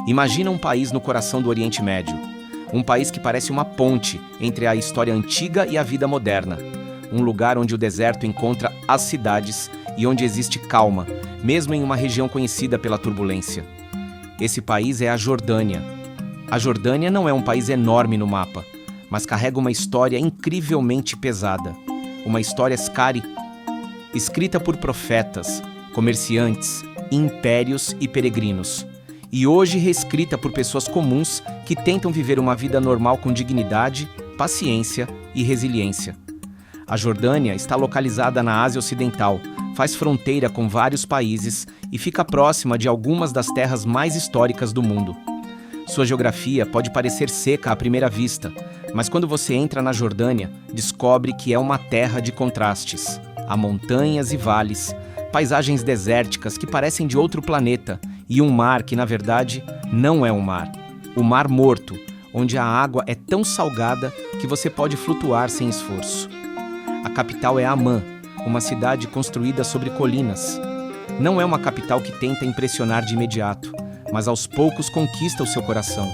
Imagina um país no coração do Oriente Médio. Um país que parece uma ponte entre a história antiga e a vida moderna. Um lugar onde o deserto encontra as cidades e onde existe calma, mesmo em uma região conhecida pela turbulência. Esse país é a Jordânia. A Jordânia não é um país enorme no mapa, mas carrega uma história incrivelmente pesada. Uma história escrita por profetas, comerciantes, impérios e peregrinos. E hoje reescrita por pessoas comuns que tentam viver uma vida normal com dignidade, paciência e resiliência. A Jordânia está localizada na Ásia Ocidental, faz fronteira com vários países e fica próxima de algumas das terras mais históricas do mundo. Sua geografia pode parecer seca à primeira vista, mas quando você entra na Jordânia, descobre que é uma terra de contrastes. Há montanhas e vales, paisagens desérticas que parecem de outro planeta e um mar que, na verdade, não é um mar. O Mar Morto, onde a água é tão salgada que você pode flutuar sem esforço. A capital é Amman, uma cidade construída sobre colinas. Não é uma capital que tenta impressionar de imediato, mas aos poucos conquista o seu coração.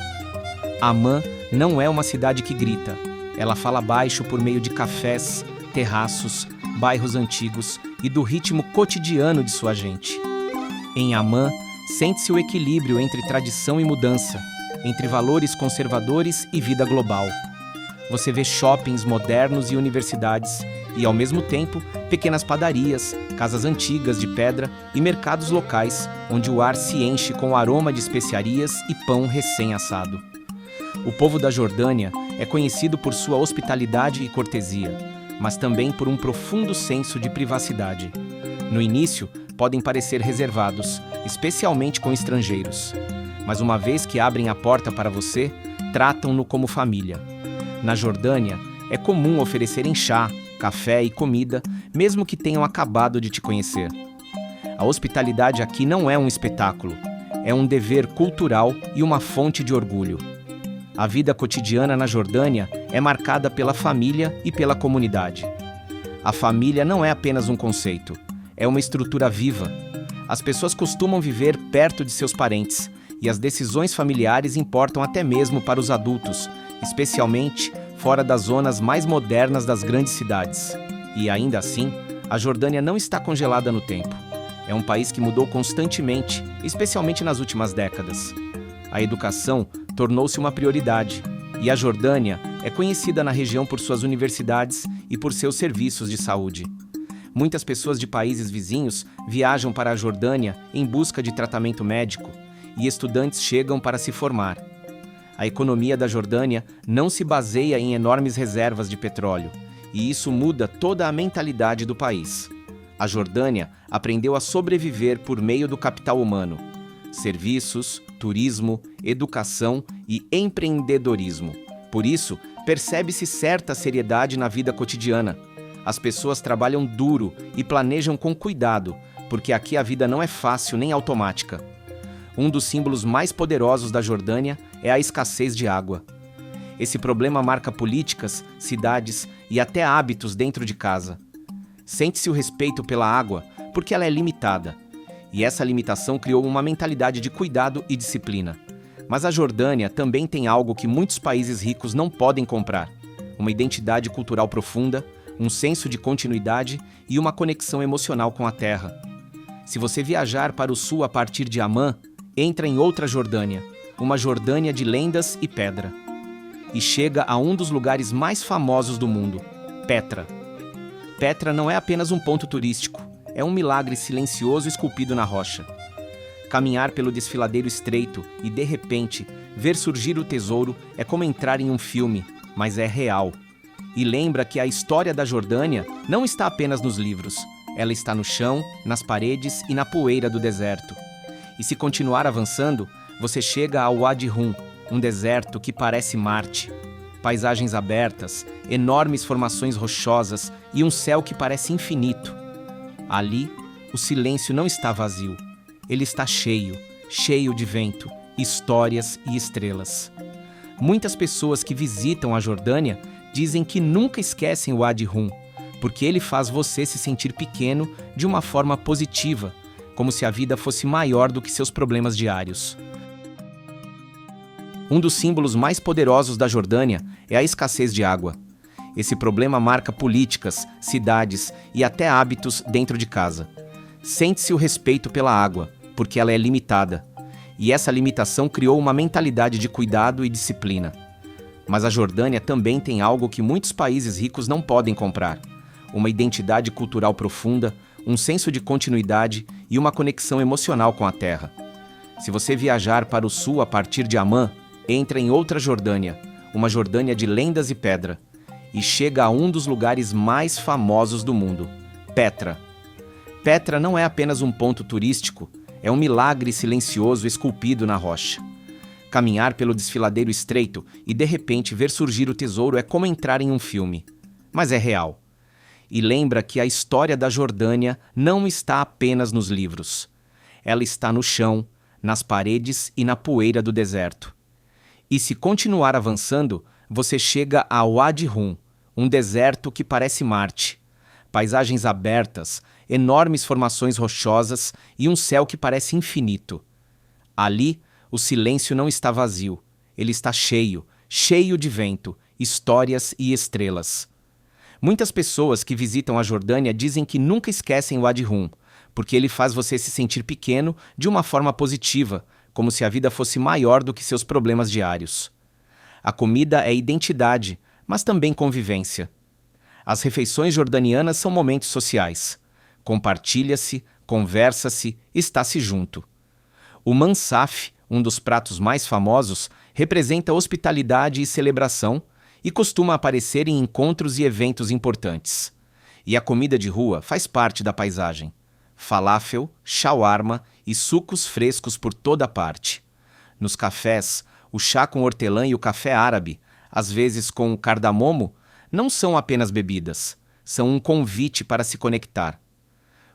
Amman não é uma cidade que grita. Ela fala baixo por meio de cafés, terraços, bairros antigos e do ritmo cotidiano de sua gente. Em Amman, sente-se o equilíbrio entre tradição e mudança, entre valores conservadores e vida global. Você vê shoppings modernos e universidades, e, ao mesmo tempo, pequenas padarias, casas antigas de pedra e mercados locais, onde o ar se enche com o aroma de especiarias e pão recém-assado. O povo da Jordânia é conhecido por sua hospitalidade e cortesia, mas também por um profundo senso de privacidade. No início, podem parecer reservados, especialmente com estrangeiros. Mas uma vez que abrem a porta para você, tratam-no como família. Na Jordânia, é comum oferecerem chá, café e comida, mesmo que tenham acabado de te conhecer. A hospitalidade aqui não é um espetáculo, é um dever cultural e uma fonte de orgulho. A vida cotidiana na Jordânia é marcada pela família e pela comunidade. A família não é apenas um conceito, é uma estrutura viva. As pessoas costumam viver perto de seus parentes, e as decisões familiares importam até mesmo para os adultos, especialmente fora das zonas mais modernas das grandes cidades. E ainda assim, a Jordânia não está congelada no tempo. É um país que mudou constantemente, especialmente nas últimas décadas. A educação tornou-se uma prioridade, e a Jordânia é conhecida na região por suas universidades e por seus serviços de saúde. Muitas pessoas de países vizinhos viajam para a Jordânia em busca de tratamento médico, e estudantes chegam para se formar. A economia da Jordânia não se baseia em enormes reservas de petróleo, e isso muda toda a mentalidade do país. A Jordânia aprendeu a sobreviver por meio do capital humano, serviços, turismo, educação e empreendedorismo. Por isso, percebe-se certa seriedade na vida cotidiana. As pessoas trabalham duro e planejam com cuidado, porque aqui a vida não é fácil nem automática. Um dos símbolos mais poderosos da Jordânia é a escassez de água. Esse problema marca políticas, cidades e até hábitos dentro de casa. Sente-se o respeito pela água porque ela é limitada. E essa limitação criou uma mentalidade de cuidado e disciplina. Mas a Jordânia também tem algo que muitos países ricos não podem comprar: uma identidade cultural profunda, um senso de continuidade e uma conexão emocional com a terra. Se você viajar para o sul a partir de Amman, entra em outra Jordânia, uma Jordânia de lendas e pedra. E chega a um dos lugares mais famosos do mundo, Petra. Petra não é apenas um ponto turístico, é um milagre silencioso esculpido na rocha. Caminhar pelo desfiladeiro estreito e, de repente, ver surgir o tesouro é como entrar em um filme, mas é real. E lembra que a história da Jordânia não está apenas nos livros, ela está no chão, nas paredes e na poeira do deserto. E se continuar avançando, você chega ao Wadi Rum, um deserto que parece Marte. Paisagens abertas, enormes formações rochosas e um céu que parece infinito. Ali, o silêncio não está vazio. Ele está cheio, cheio de vento, histórias e estrelas. Muitas pessoas que visitam a Jordânia dizem que nunca esquecem o Wadi Rum, porque ele faz você se sentir pequeno de uma forma positiva, como se a vida fosse maior do que seus problemas diários. Um dos símbolos mais poderosos da Jordânia é a escassez de água. Esse problema marca políticas, cidades e até hábitos dentro de casa. Sente-se o respeito pela água, porque ela é limitada. E essa limitação criou uma mentalidade de cuidado e disciplina. Mas a Jordânia também tem algo que muitos países ricos não podem comprar: uma identidade cultural profunda, um senso de continuidade e uma conexão emocional com a terra. Se você viajar para o sul a partir de Amã, entra em outra Jordânia, uma Jordânia de lendas e pedra, e chega a um dos lugares mais famosos do mundo, Petra. Petra não é apenas um ponto turístico, é um milagre silencioso esculpido na rocha. Caminhar pelo desfiladeiro estreito e de repente ver surgir o tesouro é como entrar em um filme. Mas é real. E lembra que a história da Jordânia não está apenas nos livros. Ela está no chão, nas paredes e na poeira do deserto. E se continuar avançando, você chega a Wadi Rum, um deserto que parece Marte. Paisagens abertas, enormes formações rochosas e um céu que parece infinito. Ali, o silêncio não está vazio. Ele está cheio, cheio de vento, histórias e estrelas. Muitas pessoas que visitam a Jordânia dizem que nunca esquecem Wadi Rum, porque ele faz você se sentir pequeno de uma forma positiva, como se a vida fosse maior do que seus problemas diários. A comida é identidade, mas também convivência. As refeições jordanianas são momentos sociais. Compartilha-se, conversa-se, está-se junto. O mansaf, um dos pratos mais famosos, representa hospitalidade e celebração e costuma aparecer em encontros e eventos importantes. E a comida de rua faz parte da paisagem. Falafel, shawarma e sucos frescos por toda parte. Nos cafés, o chá com hortelã e o café árabe, às vezes com cardamomo, não são apenas bebidas, são um convite para se conectar.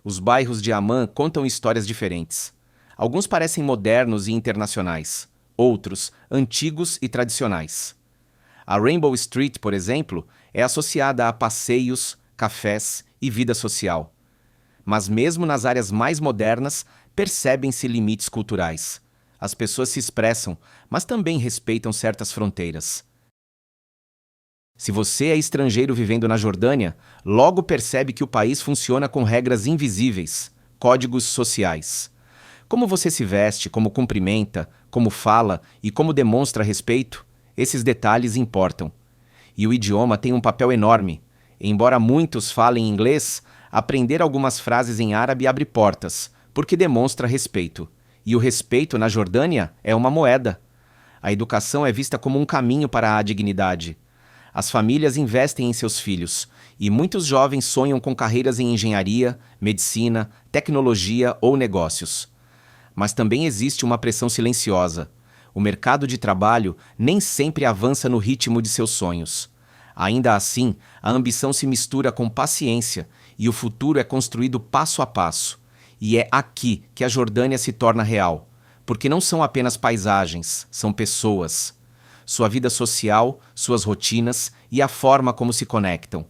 Os bairros de Amã contam histórias diferentes. Alguns parecem modernos e internacionais, outros antigos e tradicionais. A Rainbow Street, por exemplo, é associada a passeios, cafés e vida social. Mas mesmo nas áreas mais modernas, percebem-se limites culturais. As pessoas se expressam, mas também respeitam certas fronteiras. Se você é estrangeiro vivendo na Jordânia, logo percebe que o país funciona com regras invisíveis, códigos sociais. Como você se veste, como cumprimenta, como fala e como demonstra respeito, esses detalhes importam. E o idioma tem um papel enorme. Embora muitos falem inglês, aprender algumas frases em árabe abre portas, porque demonstra respeito. E o respeito na Jordânia é uma moeda. A educação é vista como um caminho para a dignidade. As famílias investem em seus filhos, e muitos jovens sonham com carreiras em engenharia, medicina, tecnologia ou negócios. Mas também existe uma pressão silenciosa. O mercado de trabalho nem sempre avança no ritmo de seus sonhos. Ainda assim, a ambição se mistura com paciência e o futuro é construído passo a passo. E é aqui que a Jordânia se torna real, porque não são apenas paisagens, são pessoas. Sua vida social, suas rotinas e a forma como se conectam.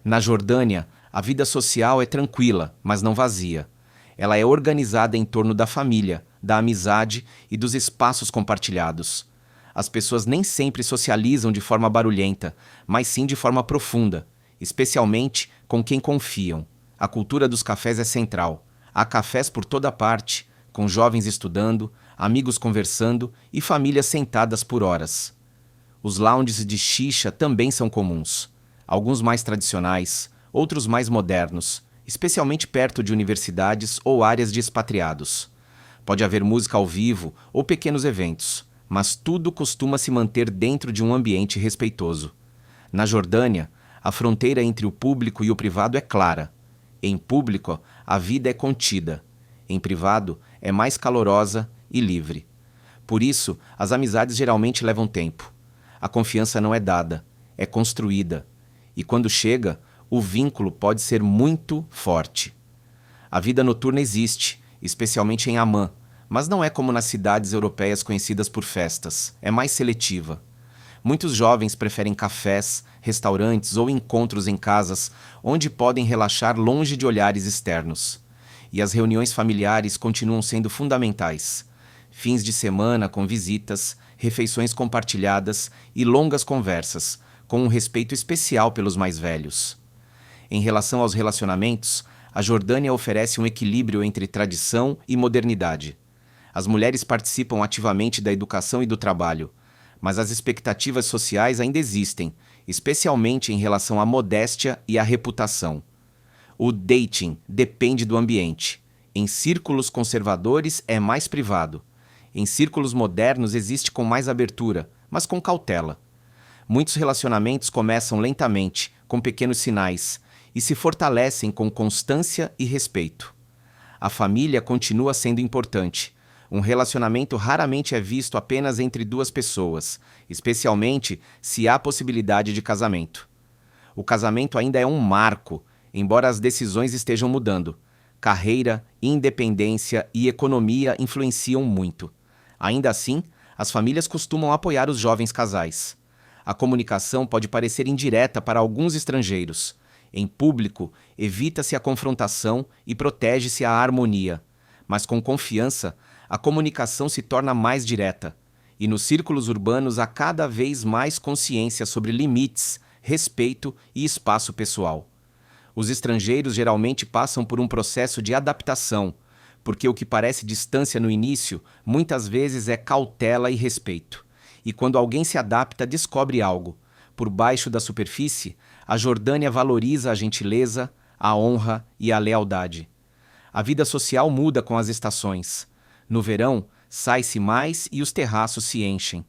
Na Jordânia, a vida social é tranquila, mas não vazia. Ela é organizada em torno da família, da amizade e dos espaços compartilhados. As pessoas nem sempre socializam de forma barulhenta, mas sim de forma profunda, especialmente com quem confiam. A cultura dos cafés é central. Há cafés por toda parte, com jovens estudando, amigos conversando e famílias sentadas por horas. Os lounges de xixa também são comuns. Alguns mais tradicionais, outros mais modernos, especialmente perto de universidades ou áreas de expatriados. Pode haver música ao vivo ou pequenos eventos, mas tudo costuma se manter dentro de um ambiente respeitoso. Na Jordânia, a fronteira entre o público e o privado é clara. Em público, a vida é contida. Em privado, é mais calorosa e livre. Por isso, as amizades geralmente levam tempo. A confiança não é dada, é construída. E quando chega, o vínculo pode ser muito forte. A vida noturna existe, especialmente em Amã, mas não é como nas cidades europeias conhecidas por festas, é mais seletiva. Muitos jovens preferem cafés, restaurantes ou encontros em casas onde podem relaxar longe de olhares externos. E as reuniões familiares continuam sendo fundamentais. fins de semana com visitas, refeições compartilhadas e longas conversas, com um respeito especial pelos mais velhos. Em relação aos relacionamentos, a Jordânia oferece um equilíbrio entre tradição e modernidade. As mulheres participam ativamente da educação e do trabalho, mas as expectativas sociais ainda existem, especialmente em relação à modéstia e à reputação. O dating depende do ambiente. Em círculos conservadores é mais privado. Em círculos modernos existe com mais abertura, mas com cautela. Muitos relacionamentos começam lentamente, com pequenos sinais, e se fortalecem com constância e respeito. A família continua sendo importante. Um relacionamento raramente é visto apenas entre duas pessoas, especialmente se há possibilidade de casamento. O casamento ainda é um marco, embora as decisões estejam mudando. Carreira, independência e economia influenciam muito. Ainda assim, as famílias costumam apoiar os jovens casais. A comunicação pode parecer indireta para alguns estrangeiros. Em público, evita-se a confrontação e protege-se a harmonia. Mas com confiança, a comunicação se torna mais direta. E nos círculos urbanos há cada vez mais consciência sobre limites, respeito e espaço pessoal. Os estrangeiros geralmente passam por um processo de adaptação, porque o que parece distância no início, muitas vezes é cautela e respeito. E quando alguém se adapta, descobre algo. Por baixo da superfície, a Jordânia valoriza a gentileza, a honra e a lealdade. A vida social muda com as estações. No verão, sai-se mais e os terraços se enchem.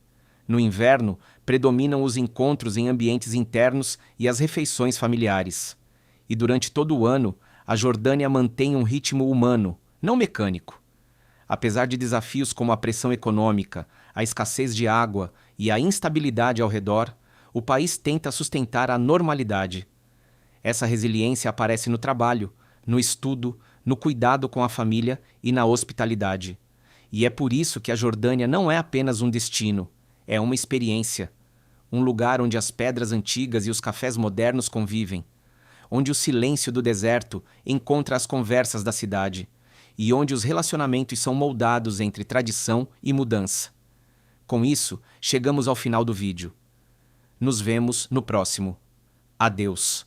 No inverno, predominam os encontros em ambientes internos e as refeições familiares. E durante todo o ano, a Jordânia mantém um ritmo humano, não mecânico. Apesar de desafios como a pressão econômica, a escassez de água e a instabilidade ao redor, o país tenta sustentar a normalidade. Essa resiliência aparece no trabalho, no estudo, no cuidado com a família e na hospitalidade. E é por isso que a Jordânia não é apenas um destino, é uma experiência. Um lugar onde as pedras antigas e os cafés modernos convivem, onde o silêncio do deserto encontra as conversas da cidade e onde os relacionamentos são moldados entre tradição e mudança. Com isso, chegamos ao final do vídeo. Nos vemos no próximo. Adeus.